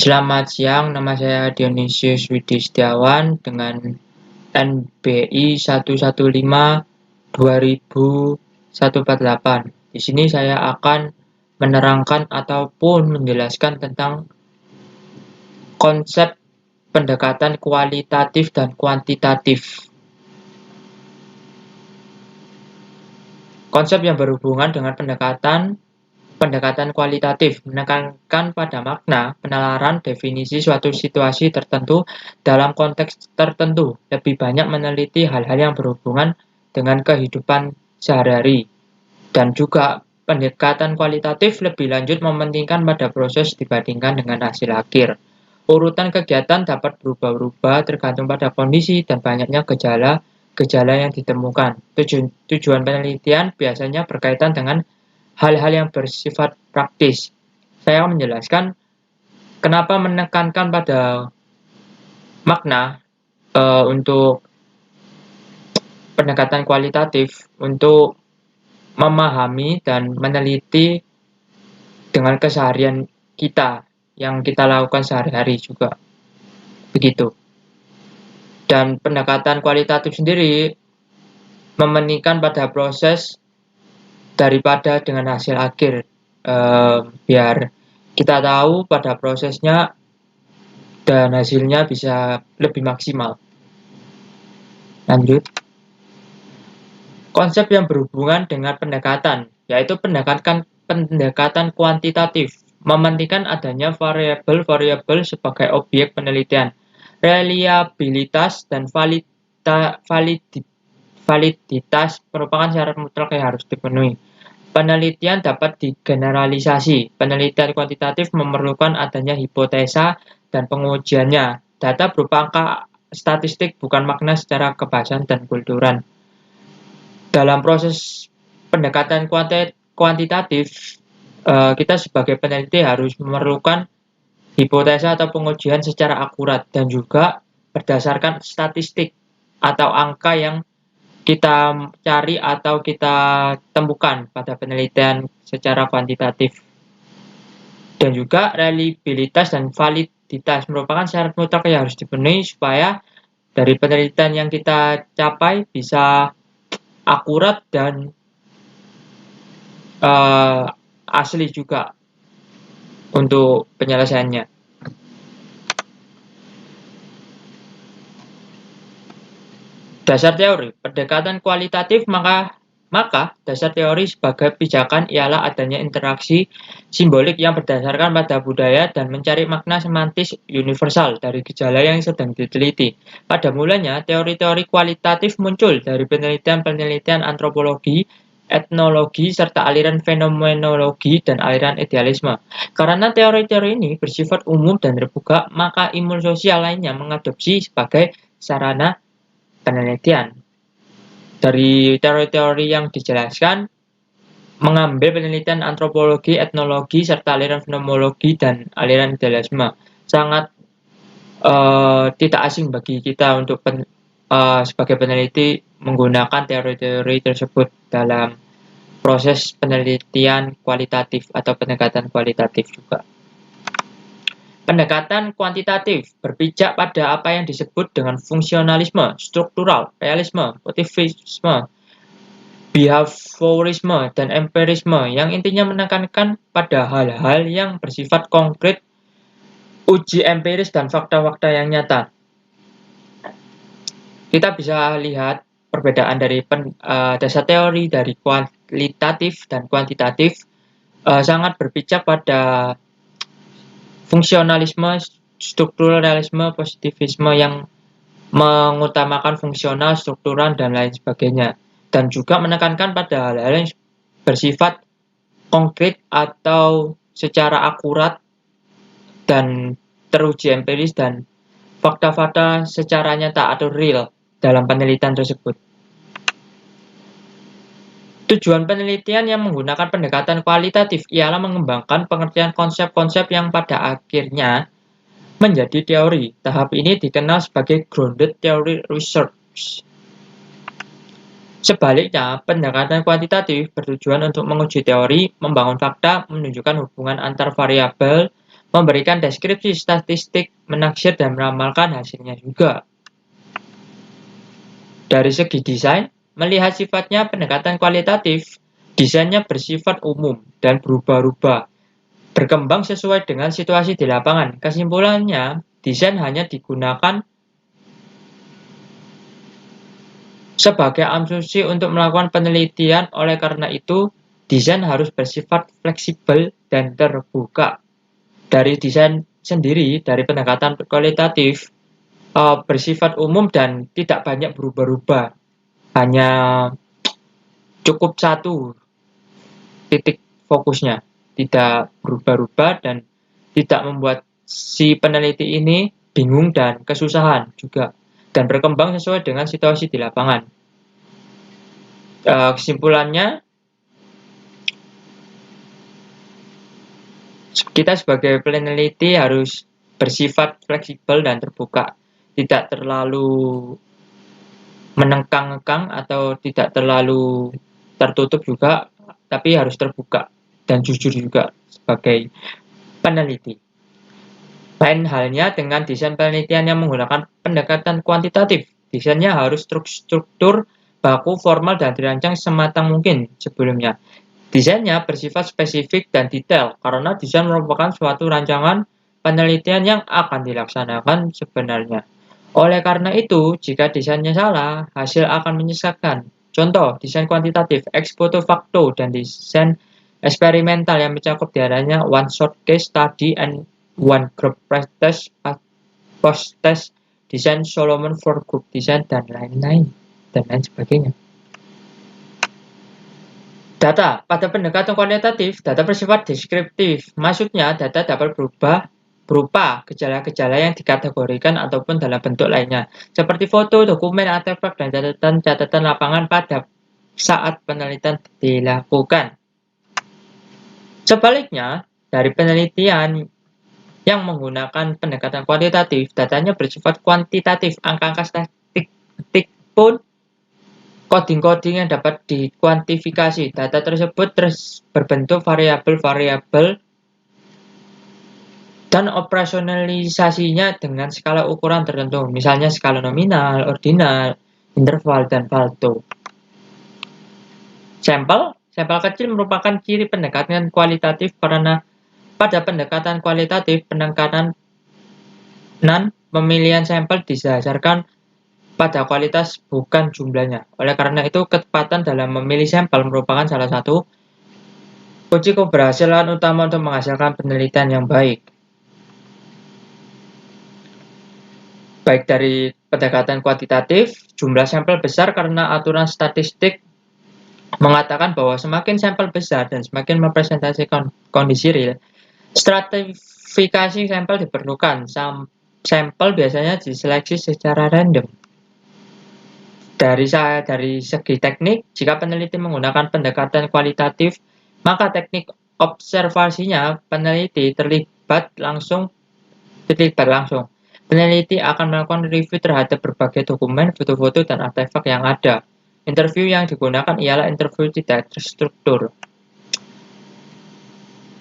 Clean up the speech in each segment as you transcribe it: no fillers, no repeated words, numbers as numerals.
Selamat siang, nama saya Dionysius Widi Setiawan dengan NBI 115-200148. Di sini saya akan menerangkan ataupun menjelaskan tentang konsep pendekatan kualitatif dan kuantitatif. Konsep yang berhubungan dengan pendekatan kualitatif menekankan pada makna, penalaran, definisi suatu situasi tertentu dalam konteks tertentu, lebih banyak meneliti hal-hal yang berhubungan dengan kehidupan sehari-hari. Dan juga pendekatan kualitatif lebih lanjut mementingkan pada proses dibandingkan dengan hasil akhir. Urutan kegiatan dapat berubah-ubah tergantung pada kondisi dan banyaknya gejala yang ditemukan. Tujuan penelitian biasanya berkaitan dengan hal-hal yang bersifat praktis. Saya akan menjelaskan kenapa menekankan pada makna untuk pendekatan kualitatif untuk memahami dan meneliti dengan keseharian kita yang kita lakukan sehari-hari juga. Begitu. Dan pendekatan kualitatif sendiri mementingkan pada proses daripada dengan hasil akhir, biar kita tahu pada prosesnya dan hasilnya bisa lebih maksimal. Lanjut. Konsep yang berhubungan dengan pendekatan, yaitu pendekatan kuantitatif, mementingkan adanya variabel-variabel sebagai objek penelitian, reliabilitas dan validitas merupakan syarat mutlak yang harus dipenuhi. Penelitian dapat digeneralisasi. Penelitian kuantitatif memerlukan adanya hipotesa dan pengujiannya. Data berupa angka statistik bukan makna secara kebahasan dan kulturan. Dalam proses pendekatan kuantitatif, kita sebagai peneliti harus memerlukan hipotesa atau pengujian secara akurat dan juga berdasarkan statistik atau angka yang kita cari atau kita temukan pada penelitian secara kuantitatif. Dan juga reliabilitas dan validitas merupakan syarat mutlak yang harus dipenuhi supaya dari penelitian yang kita capai bisa akurat dan asli juga untuk penyelesaiannya. Dasar teori pendekatan kualitatif, maka dasar teori sebagai pijakan ialah adanya interaksi simbolik yang berdasarkan pada budaya dan mencari makna semantis universal dari gejala yang sedang diteliti. Pada mulanya, teori-teori kualitatif muncul dari penelitian-penelitian antropologi, etnologi, serta aliran fenomenologi dan aliran idealisme. Karena teori-teori ini bersifat umum dan terbuka, maka ilmu sosial lainnya mengadopsi sebagai sarana penelitian. Dari teori-teori yang dijelaskan, mengambil penelitian antropologi, etnologi, serta aliran fenomenologi dan aliran idealisme. Sangat tidak asing bagi kita untuk sebagai peneliti menggunakan teori-teori tersebut dalam proses penelitian kualitatif atau pendekatan kualitatif juga. Pendekatan kuantitatif berpijak pada apa yang disebut dengan fungsionalisme, struktural, realisme, motivisme, behaviorisme, dan empirisme yang intinya menekankan pada hal-hal yang bersifat konkret, uji empiris, dan fakta-fakta yang nyata. Kita bisa lihat perbedaan dari dasar teori dari kualitatif dan kuantitatif sangat berpijak pada fungsionalisme, struktural realisme, positivisme yang mengutamakan fungsional, struktural, dan lain sebagainya. Dan juga menekankan pada hal-hal yang bersifat konkret atau secara akurat dan teruji empiris dan fakta-fakta secara nyata atau real dalam penelitian tersebut. Tujuan penelitian yang menggunakan pendekatan kualitatif ialah mengembangkan pengertian konsep-konsep yang pada akhirnya menjadi teori. Tahap ini dikenal sebagai grounded theory research. Sebaliknya, pendekatan kuantitatif bertujuan untuk menguji teori, membangun fakta, menunjukkan hubungan antar variabel, memberikan deskripsi statistik, menaksir dan meramalkan hasilnya juga. Dari segi desain, melihat sifatnya pendekatan kualitatif, desainnya bersifat umum dan berubah-ubah, berkembang sesuai dengan situasi di lapangan. Kesimpulannya, desain hanya digunakan sebagai asumsi untuk melakukan penelitian, oleh karena itu, desain harus bersifat fleksibel dan terbuka. Dari desain sendiri, dari pendekatan kualitatif, bersifat umum dan tidak banyak berubah-ubah. Hanya cukup satu titik fokusnya, tidak berubah-ubah dan tidak membuat si peneliti ini bingung dan kesusahan juga, dan berkembang sesuai dengan situasi di lapangan. Kesimpulannya, kita sebagai peneliti harus bersifat fleksibel dan terbuka, tidak terlalu menengkang-engkang atau tidak terlalu tertutup juga, tapi harus terbuka dan jujur juga sebagai peneliti. Lain halnya dengan desain penelitian yang menggunakan pendekatan kuantitatif. Desainnya harus struktur, baku, formal, dan dirancang sematang mungkin sebelumnya. Desainnya bersifat spesifik dan detail, karena desain merupakan suatu rancangan penelitian yang akan dilaksanakan sebenarnya. Oleh karena itu, jika desainnya salah, hasil akan menyesatkan. Contoh, desain kuantitatif, ex post facto, dan desain eksperimental yang mencakup diantaranya one shot case study and one group test, post test, desain Solomon for group design, dan lain-lain sebagainya. Data. Pada pendekatan kualitatif, data bersifat deskriptif. Maksudnya, data dapat berubah berupa gejala-gejala yang dikategorikan ataupun dalam bentuk lainnya, seperti foto, dokumen, artefak, dan catatan lapangan pada saat penelitian dilakukan. Sebaliknya, dari penelitian yang menggunakan pendekatan kuantitatif, datanya bersifat kuantitatif. Angka-angka statistik pun coding-coding yang dapat dikuantifikasi. Data tersebut berbentuk variabel-variabel dan operasionalisasinya dengan skala ukuran tertentu, misalnya skala nominal, ordinal, interval, dan Pareto. Sampel kecil merupakan ciri pendekatan kualitatif karena pada pendekatan kualitatif, penekanan pemilihan sampel didasarkan pada kualitas bukan jumlahnya. Oleh karena itu, ketepatan dalam memilih sampel merupakan salah satu kunci keberhasilan utama untuk menghasilkan penelitian yang baik. Baik dari pendekatan kuantitatif, jumlah sampel besar karena aturan statistik mengatakan bahwa semakin sampel besar dan semakin merepresentasikan kondisi real, stratifikasi sampel diperlukan. Sampel biasanya diseleksi secara random. Dari segi teknik, jika peneliti menggunakan pendekatan kualitatif, maka teknik observasinya peneliti terlibat langsung. Peneliti akan melakukan review terhadap berbagai dokumen, foto-foto, dan artefak yang ada. Interview yang digunakan ialah interview tidak terstruktur.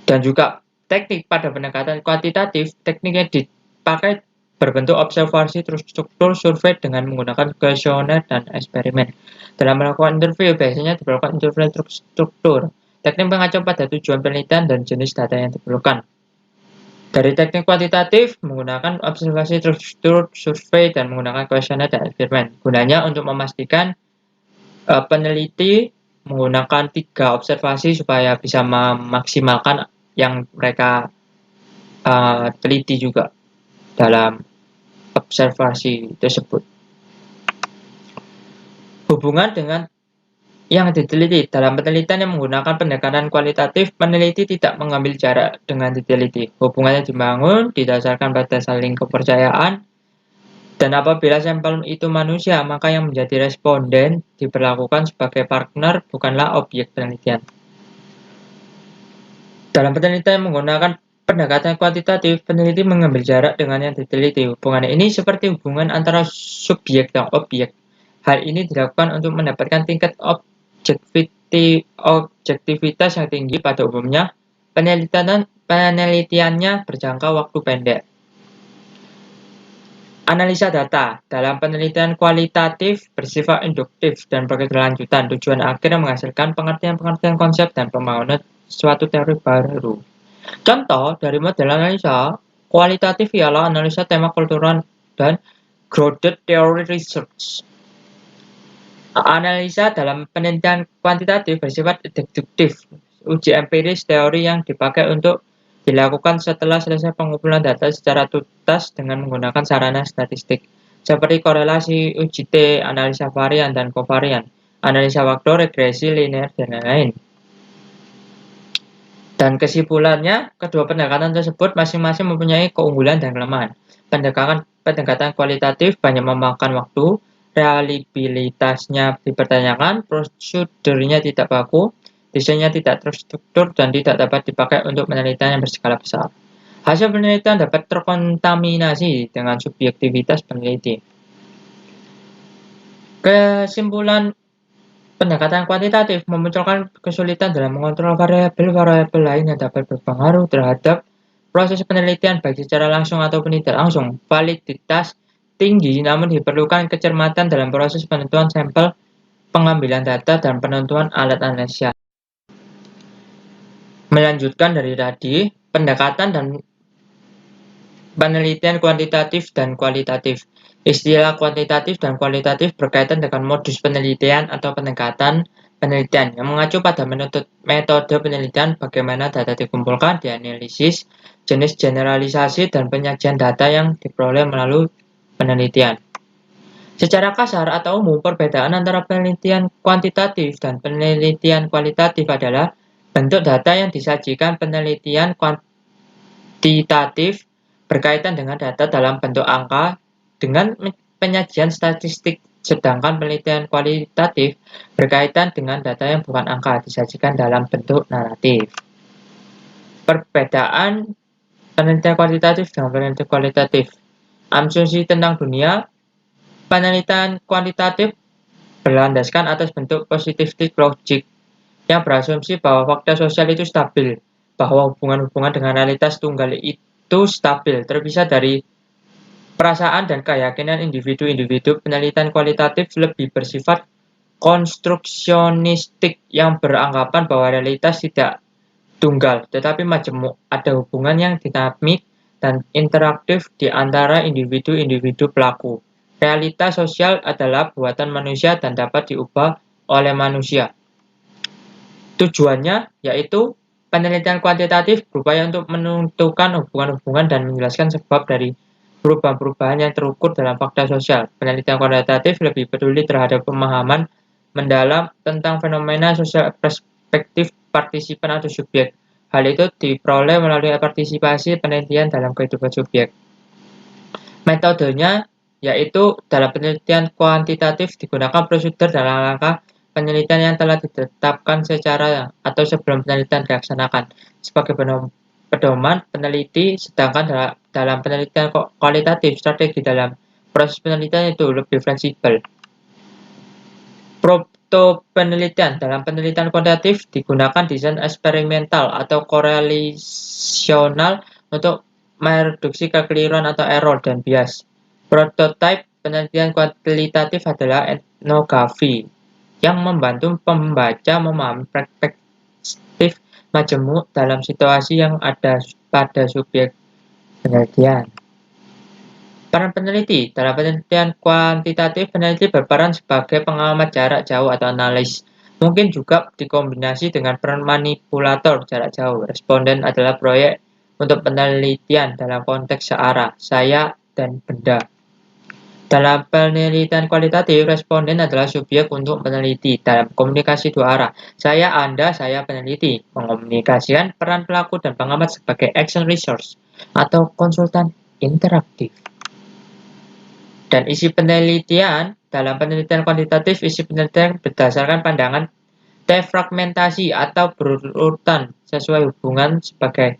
Dan juga teknik pada pendekatan kuantitatif, teknik yang dipakai berbentuk observasi terstruktur, survei dengan menggunakan kuesioner dan eksperimen. Dalam melakukan interview, biasanya diperlukan interview terstruktur. Teknik mengacu pada tujuan penelitian dan jenis data yang diperlukan. Dari teknik kuantitatif, menggunakan observasi terstruktur, survei, dan menggunakan kuesioner dan eksperimen. Gunanya untuk memastikan peneliti menggunakan 3 observasi supaya bisa memaksimalkan yang mereka teliti juga dalam observasi tersebut. Hubungan dengan yang diteliti. Dalam penelitian yang menggunakan pendekatan kualitatif, peneliti tidak mengambil jarak dengan diteliti. Hubungannya dibangun didasarkan pada saling kepercayaan, dan apabila sampel itu manusia, maka yang menjadi responden diperlakukan sebagai partner, bukanlah objek penelitian. Dalam penelitian yang menggunakan pendekatan kuantitatif, peneliti mengambil jarak dengan yang diteliti. Hubungan ini seperti hubungan antara subjek dan objek. Hal ini dilakukan untuk mendapatkan tingkat objektivitas yang tinggi. Pada umumnya, penelitian penelitiannya berjangka waktu pendek. Analisa data dalam penelitian kualitatif bersifat induktif dan berkelanjutan. Tujuan akhirnya menghasilkan pengertian-pengertian konsep dan pembangunan suatu teori baru. Contoh dari model analisa kualitatif ialah analisa tema kultural dan grounded theory research. Analisa dalam penelitian kuantitatif bersifat deduktif, uji empiris teori yang dipakai untuk dilakukan setelah selesai pengumpulan data secara tuntas dengan menggunakan sarana statistik, seperti korelasi, uji T, analisa varian dan kovarian, analisa waktu, regresi linear, dan lain-lain. Dan kesimpulannya, kedua pendekatan tersebut masing-masing mempunyai keunggulan dan kelemahan. Pendekatan kualitatif banyak memakan waktu, reliabilitasnya dipertanyakan, prosedurnya tidak baku, desainnya tidak terstruktur, dan tidak dapat dipakai untuk penelitian yang berskala besar. Hasil penelitian dapat terkontaminasi dengan subjektivitas peneliti. Kesimpulan pendekatan kuantitatif memunculkan kesulitan dalam mengontrol variabel-variabel lain yang dapat berpengaruh terhadap proses penelitian baik secara langsung ataupun tidak langsung. Validitas tinggi namun diperlukan kecermatan dalam proses penentuan sampel, pengambilan data, dan penentuan alat analisa. Melanjutkan dari tadi, pendekatan dan penelitian kuantitatif dan kualitatif. Istilah kuantitatif dan kualitatif berkaitan dengan modus penelitian atau pendekatan penelitian yang mengacu pada metode penelitian, bagaimana data dikumpulkan, dianalisis, jenis generalisasi, dan penyajian data yang diperoleh melalui penelitian. Secara kasar atau umum, perbedaan antara penelitian kuantitatif dan penelitian kualitatif adalah bentuk data yang disajikan. Penelitian kuantitatif berkaitan dengan data dalam bentuk angka dengan penyajian statistik, sedangkan penelitian kualitatif berkaitan dengan data yang bukan angka, disajikan dalam bentuk naratif. Perbedaan penelitian kuantitatif dan penelitian kualitatif. Asumsi tentang dunia. Penelitian kuantitatif berlandaskan atas bentuk positivity logic yang berasumsi bahwa fakta sosial itu stabil, bahwa hubungan-hubungan dengan realitas tunggal itu stabil, terpisah dari perasaan dan keyakinan individu-individu. Penelitian kualitatif lebih bersifat konstruksionistik yang beranggapan bahwa realitas tidak tunggal, tetapi majemuk, ada hubungan yang dinamik dan interaktif di antara individu-individu pelaku. Realitas sosial adalah buatan manusia dan dapat diubah oleh manusia. Tujuannya yaitu penelitian kuantitatif berupaya untuk menentukan hubungan-hubungan dan menjelaskan sebab dari perubahan-perubahan yang terukur dalam fakta sosial. Penelitian kuantitatif lebih peduli terhadap pemahaman mendalam tentang fenomena sosial perspektif partisipan atau subjek. Hal itu diperoleh melalui partisipasi penelitian dalam kehidupan subjek. Metodenya yaitu dalam penelitian kuantitatif digunakan prosedur dalam langkah penelitian yang telah ditetapkan secara atau sebelum penelitian dilaksanakan sebagai pedoman peneliti, sedangkan dalam penelitian kualitatif strategi dalam proses penelitian itu lebih fleksibel. Proto-penelitian dalam penelitian kuantitatif digunakan desain eksperimental atau korelasional untuk mereduksi kekeliruan atau error dan bias. Prototype penelitian kualitatif adalah etnografi yang membantu pembaca memahami perspektif majemuk dalam situasi yang ada pada subjek penelitian. Peran peneliti dalam penelitian kuantitatif, peneliti berperan sebagai pengamat jarak jauh atau analis. Mungkin juga dikombinasi dengan peran manipulator jarak jauh. Responden adalah proyek untuk penelitian dalam konteks searah, saya dan benda. Dalam penelitian kualitatif, responden adalah subjek untuk peneliti dalam komunikasi dua arah. Saya, Anda, saya peneliti. Mengkomunikasikan peran pelaku dan pengamat sebagai action resource atau konsultan interaktif. Dan isi penelitian, dalam penelitian kuantitatif, isi penelitian berdasarkan pandangan defragmentasi atau berurutan sesuai hubungan sebagai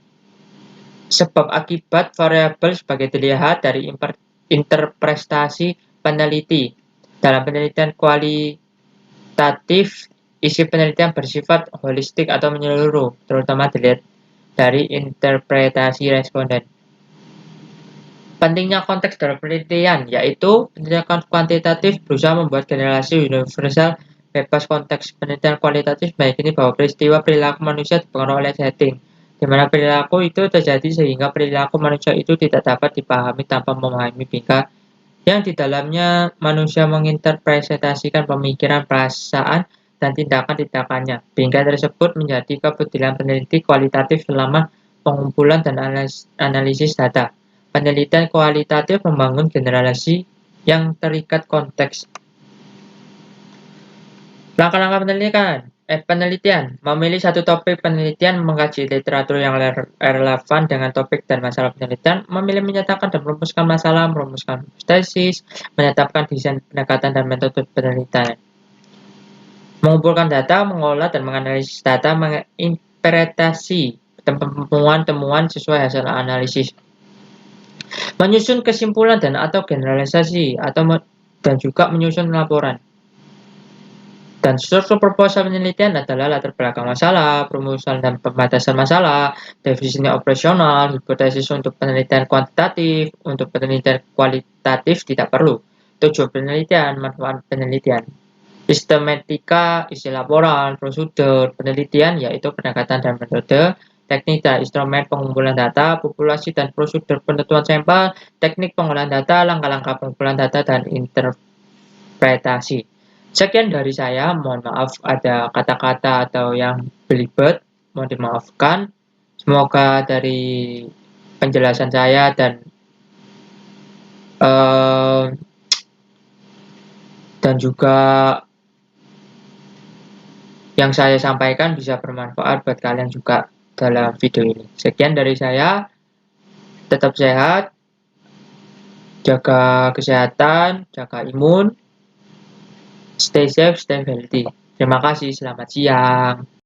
sebab akibat variabel sebagai dilihat dari interpretasi peneliti. Dalam penelitian kualitatif, isi penelitian bersifat holistik atau menyeluruh, terutama dilihat dari interpretasi responden. Pentingnya konteks dalam penelitian, yaitu penelitian kuantitatif berusaha membuat generalisasi universal bebas. Konteks penelitian kualitatif meyakini bahwa perilaku manusia dipengaruhi oleh setting, di mana perilaku itu terjadi sehingga perilaku manusia itu tidak dapat dipahami tanpa memahami bingkai yang di dalamnya. Manusia menginterpretasikan pemikiran, perasaan, dan tindakan-tindakannya. Bingkai tersebut menjadi kepedulian peneliti kualitatif selama pengumpulan dan analisis data. Penelitian kualitatif membangun generalisasi yang terikat konteks. Langkah-langkah penelitian. Memilih satu topik penelitian, mengkaji literatur yang relevan dengan topik dan masalah penelitian, memilih, menyatakan dan merumuskan masalah, merumuskan tesis, menetapkan desain pendekatan dan metode penelitian. Mengumpulkan data, mengolah dan menganalisis data, menginterpretasi temuan-temuan sesuai hasil analisis. Menyusun kesimpulan dan atau generalisasi dan juga menyusun laporan. Dan struktur proposal penelitian adalah latar belakang masalah, perumusan dan pembatasan masalah, definisi operasional, hipotesis untuk penelitian kuantitatif, untuk penelitian kualitatif tidak perlu. Tujuan penelitian, manfaat penelitian. Sistematika, isi laporan, prosedur penelitian yaitu pendekatan dan metode, teknik dan instrumen pengumpulan data, populasi dan prosedur penentuan sampel, teknik pengolahan data, langkah-langkah pengumpulan data, dan interpretasi. Sekian dari saya, mohon maaf ada kata-kata atau yang belibet, mohon dimaafkan. Semoga dari penjelasan saya dan juga yang saya sampaikan bisa bermanfaat buat kalian juga dalam video ini. Sekian dari saya, tetap sehat, jaga kesehatan, jaga imun, stay safe, stay healthy. Terima kasih, selamat siang.